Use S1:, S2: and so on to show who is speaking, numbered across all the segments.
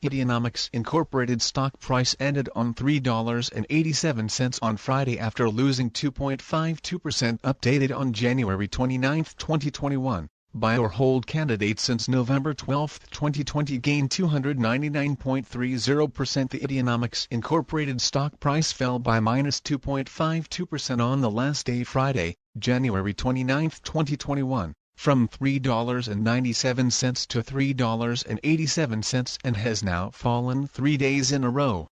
S1: IDEANOMICS Incorporated stock price ended on $3.87 on Friday after losing 2.52%. Updated on January 29, 2021. Buy or hold candidate since November 12, 2020 gained 299.30%. The IDEANOMICS Incorporated stock price fell by -2.52% on the last day, Friday, January 29, 2021, from $3.97 to $3.87, and has now fallen 3 days in a row.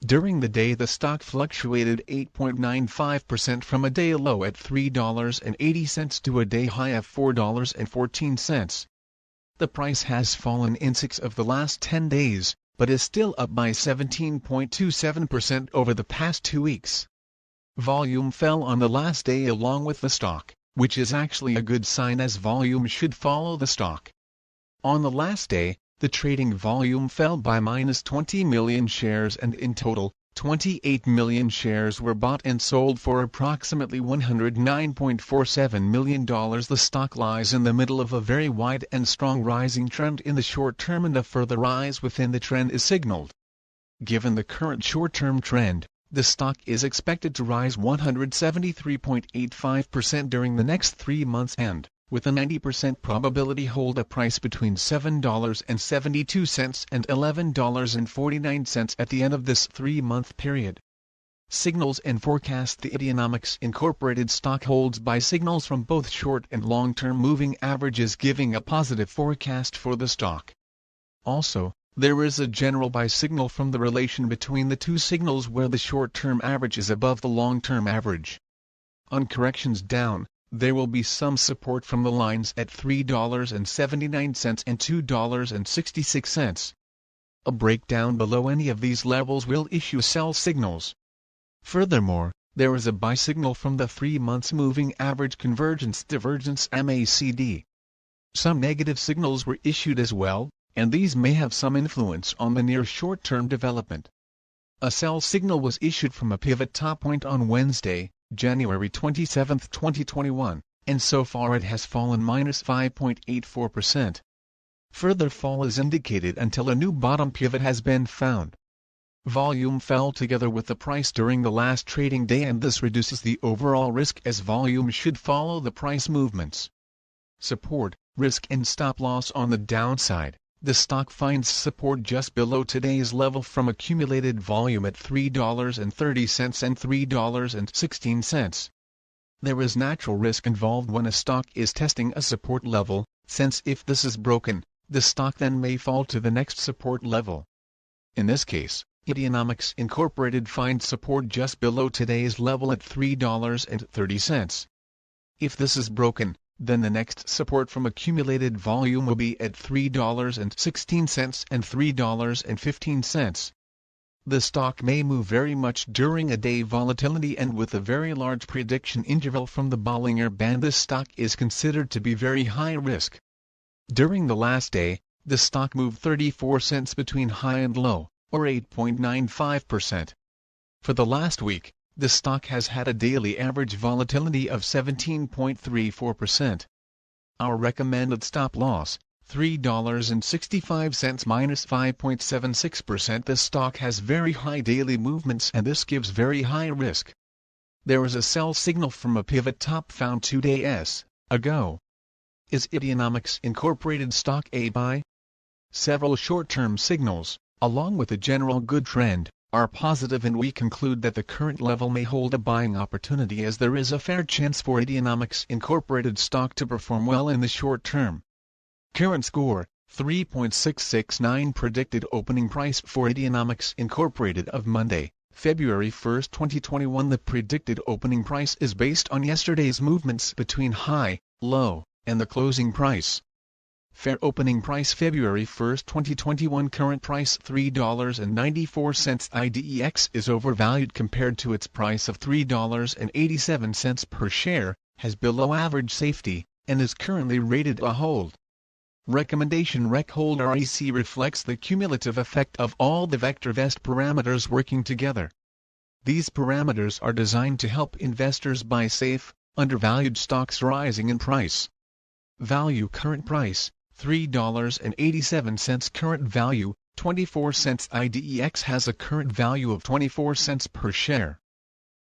S1: During the day, the stock fluctuated 8.95% from a day low at $3.80 to a day high of $4.14. The price has fallen in 6 of the last 10 days, but is still up by 17.27% over the past 2 weeks. Volume fell on the last day along with the stock, which is actually a good sign as volume should follow the stock. On the last day, the trading volume fell by -20 million shares, and in total, 28 million shares were bought and sold for approximately $109.47 million. The stock lies in the middle of a very wide and strong rising trend in the short term, and a further rise within the trend is signaled. Given the current short-term trend, the stock is expected to rise 173.85% during the next 3 months and, with a 90% probability, hold a price between $7.72 and $11.49 at the end of this 3-month period. Signals and forecast. The IDEANOMICS Incorporated stock holds buy signals from both short and long-term moving averages, giving a positive forecast for the stock. Also, there is a general buy signal from the relation between the two signals where the short-term average is above the long-term average. On corrections down, there will be some support from the lines at $3.79 and $2.66. A breakdown below any of these levels will issue sell signals. Furthermore, there is a buy signal from the 3 months moving average convergence divergence MACD. Some negative signals were issued as well, and these may have some influence on the near short-term development. A sell signal was issued from a pivot top point on Wednesday, January 27, 2021, and so far it has fallen -5.84%. Further fall is indicated until a new bottom pivot has been found. Volume fell together with the price during the last trading day, and this reduces the overall risk as volume should follow the price movements. Support, risk and stop loss. On the downside, the stock finds support just below today's level from accumulated volume at $3.30 and $3.16. There is natural risk involved when a stock is testing a support level, since if this is broken, the stock then may fall to the next support level. In this case, IDEANOMICS Incorporated finds support just below today's level at $3.30. If this is broken, then the next support from accumulated volume will be at $3.16 and $3.15. The stock may move very much during a day volatility, and with a very large prediction interval from the Bollinger Band, this stock is considered to be very high risk. During the last day, the stock moved 34 cents between high and low, or 8.95%. For the last week, the stock has had a daily average volatility of 17.34%. Our recommended stop loss, $3.65 -5.76%. This stock has very high daily movements, and this gives very high risk. There is a sell signal from a pivot top found 2 days ago. Is IDEANOMICS Incorporated stock a buy? Several short-term signals, along with a general good trend, are positive, and we conclude that the current level may hold a buying opportunity, as there is a fair chance for IDEANOMICS Incorporated stock to perform well in the short term. Current score, 3.669. Predicted opening price for IDEANOMICS Incorporated of Monday, February 1, 2021. The predicted opening price is based on yesterday's movements between high, low, and the closing price. Fair opening price February 1, 2021. Current price $3.94. IDEX is overvalued compared to its price of $3.87 per share, has below average safety, and is currently rated a hold. Recommendation: Rec hold. REC reflects the cumulative effect of all the VectorVest parameters working together. These parameters are designed to help investors buy safe, undervalued stocks rising in price. Value: current price $3.87, current value 24 cents. IDEX has a current value of 24 cents per share.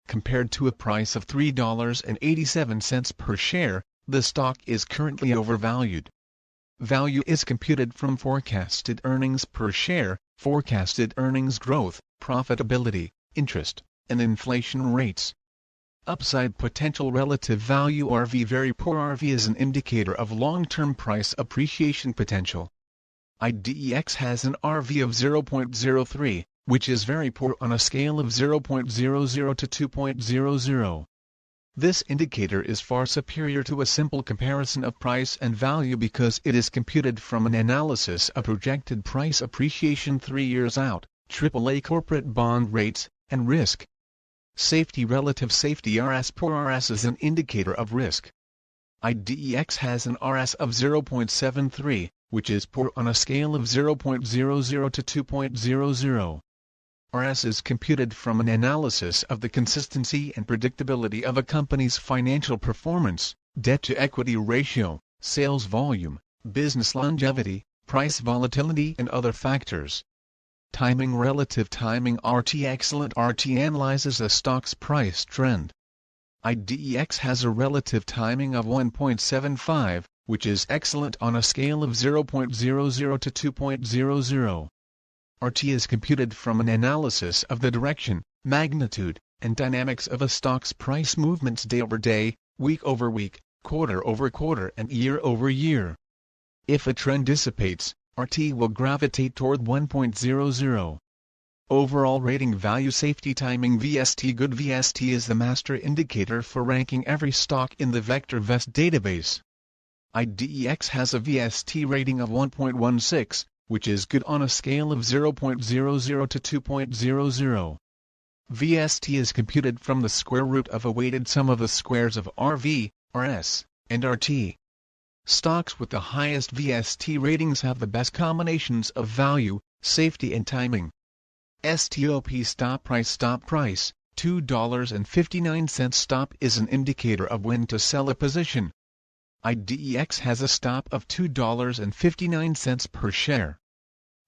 S1: Compared to a price of $3.87 per share, the stock is currently overvalued. Value is computed from forecasted earnings per share, forecasted earnings growth, profitability, interest, and inflation rates. Upside potential relative value RV. Very poor RV is an indicator of long-term price appreciation potential. IDEX has an RV of 0.03, which is very poor on a scale of 0.00 to 2.00. This indicator is far superior to a simple comparison of price and value because it is computed from an analysis of projected price appreciation 3 years out, AAA corporate bond rates, and risk. Safety. Relative safety RS. Poor RS is an indicator of risk. IDEX has an RS of 0.73, which is poor on a scale of 0.00 to 2.00. RS is computed from an analysis of the consistency and predictability of a company's financial performance, debt-to-equity ratio, sales volume, business longevity, price volatility and other factors. Timing. Relative timing RT. Excellent RT analyzes a stock's price trend. IDEX has a relative timing of 1.75, which is excellent on a scale of 0.00 to 2.00. RT is computed from an analysis of the direction, magnitude, and dynamics of a stock's price movements day over day, week over week, quarter over quarter and year over year. If a trend dissipates, RT will gravitate toward 1.00. Overall rating value. Safety. Timing VST. Good VST is the master indicator for ranking every stock in the VectorVest database. IDEX has a VST rating of 1.16, which is good on a scale of 0.00 to 2.00. VST is computed from the square root of a weighted sum of the squares of RV, RS, and RT. Stocks with the highest VST ratings have the best combinations of value, safety and timing. STOP. Stop price. Stop price, $2.59. Stop is an indicator of when to sell a position. IDEX has a stop of $2.59 per share.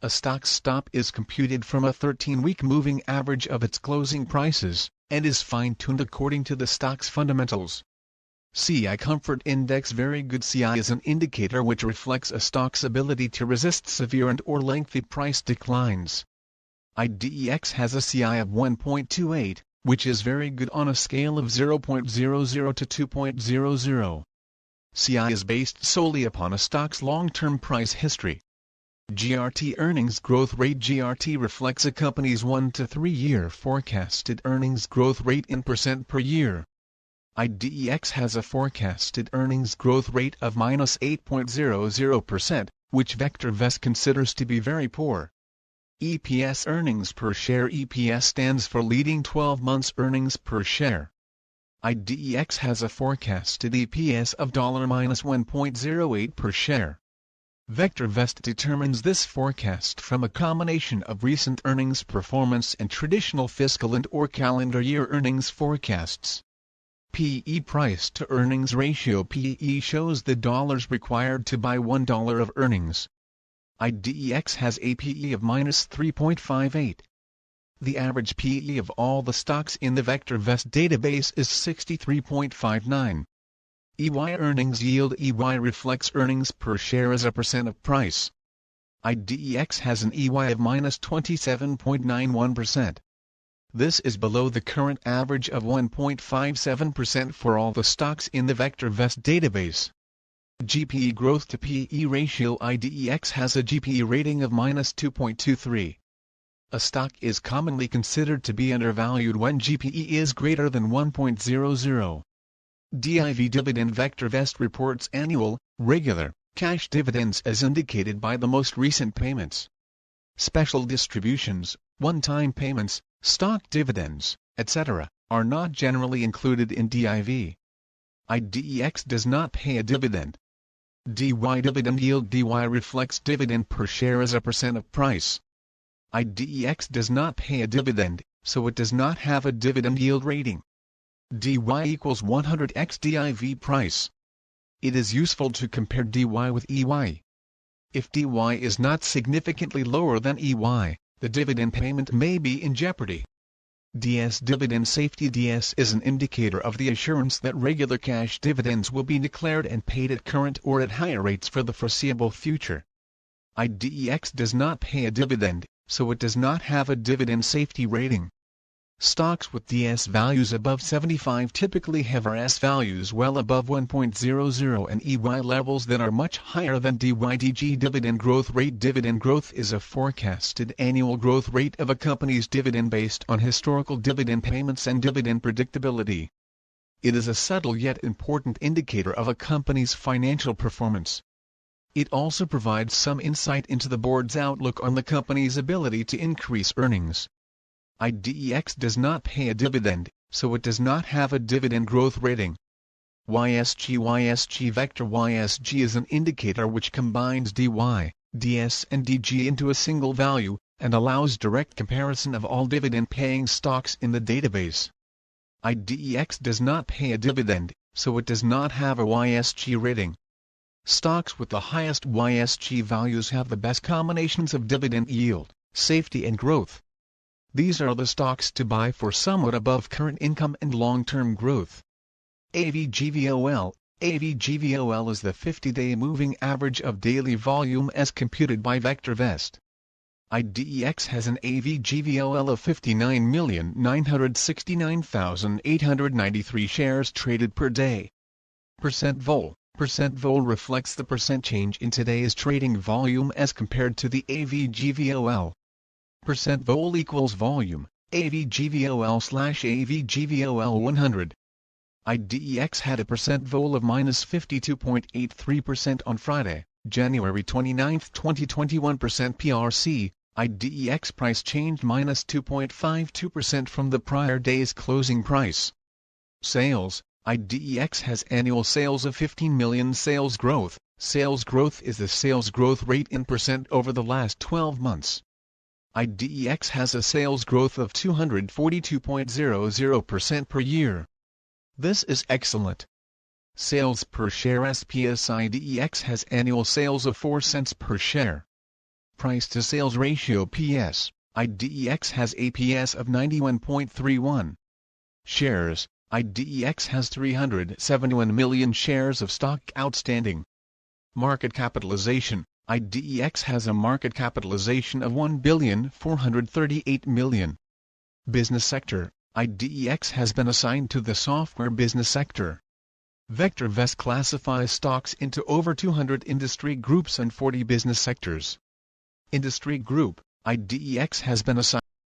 S1: A stock's stop is computed from a 13-week moving average of its closing prices, and is fine-tuned according to the stock's fundamentals. CI Comfort Index. Very good. CI is an indicator which reflects a stock's ability to resist severe and/or lengthy price declines. IDEX has a CI of 1.28, which is very good on a scale of 0.00 to 2.00. CI is based solely upon a stock's long-term price history. GRT earnings growth rate. GRT reflects a company's 1 to 3 year forecasted earnings growth rate in percent per year. IDEX has a forecasted earnings growth rate of -8.00%, which VectorVest considers to be very poor. EPS. Earnings per share. EPS stands for leading 12 months earnings per share. IDEX has a forecasted EPS of $-1.08 per share. VectorVest determines this forecast from a combination of recent earnings performance and traditional fiscal and/or calendar year earnings forecasts. PE. Price to earnings ratio. PE shows the dollars required to buy $1 of earnings. IDEX has a PE of -3.58. The average PE of all the stocks in the VectorVest database is 63.59. EY. Earnings yield. EY reflects earnings per share as a percent of price. IDEX has an EY of -27.91%. This is below the current average of 1.57% for all the stocks in the VectorVest database. Gpe Growth to PE ratio. IDEX has a Gpe rating of -2.23. A stock is commonly considered to be undervalued when Gpe is greater than 1.00. DIV dividend. VectorVest reports annual, regular, cash dividends as indicated by the most recent payments. Special distributions, one-time payments, stock dividends, etc., are not generally included in DIV. IDEX does not pay a dividend. DY. Dividend yield. DY reflects dividend per share as a percent of price. IDEX does not pay a dividend, so it does not have a dividend yield rating. DY equals 100x DIV price. It is useful to compare DY with EY. If DY is not significantly lower than EY, the dividend payment may be in jeopardy. DS Dividend Safety. DS is an indicator of the assurance that regular cash dividends will be declared and paid at current or at higher rates for the foreseeable future. IDEX does not pay a dividend, so it does not have a dividend safety rating. Stocks with DS values above 75 typically have RS values well above 1.00 and EY levels that are much higher than DYDG. Dividend growth rate. Dividend growth is a forecasted annual growth rate of a company's dividend based on historical dividend payments and dividend predictability. It is a subtle yet important indicator of a company's financial performance. It also provides some insight into the board's outlook on the company's ability to increase earnings. IDEX does not pay a dividend, so it does not have a dividend growth rating. YSG Vector. YSG is an indicator which combines DY, DS and DG into a single value, and allows direct comparison of all dividend-paying stocks in the database. IDEX does not pay a dividend, so it does not have a YSG rating. Stocks with the highest YSG values have the best combinations of dividend yield, safety and growth. These are the stocks to buy for somewhat above current income and long-term growth. AVGVOL. AVGVOL is the 50-day moving average of daily volume as computed by VectorVest. IDEX has an AVGVOL of 59,969,893 shares traded per day. Percent vol. Percent vol reflects the percent change in today's trading volume as compared to the AVGVOL. Percent vol equals volume, AVGVOL/AVGVOL 100. IDEX had a percent vol of -52.83% on Friday, January 29, 2021. PRC, IDEX price changed -2.52% from the prior day's closing price. Sales, IDEX has annual sales of 15 million. Sales growth. Sales growth is the sales growth rate in percent over the last 12 months. IDEX has a sales growth of 242.00% per year. This is excellent. Sales per share. SPS. IDEX has annual sales of 4 cents per share. Price to sales ratio. PS. IDEX has APS of 91.31. Shares. IDEX has 371 million shares of stock outstanding. Market capitalization. IDEX has a market capitalization of $1,438 million. Business sector. IDEX has been assigned to the software business sector. VectorVest classifies stocks into over 200 industry groups and 40 business sectors. Industry group. IDEX has been assigned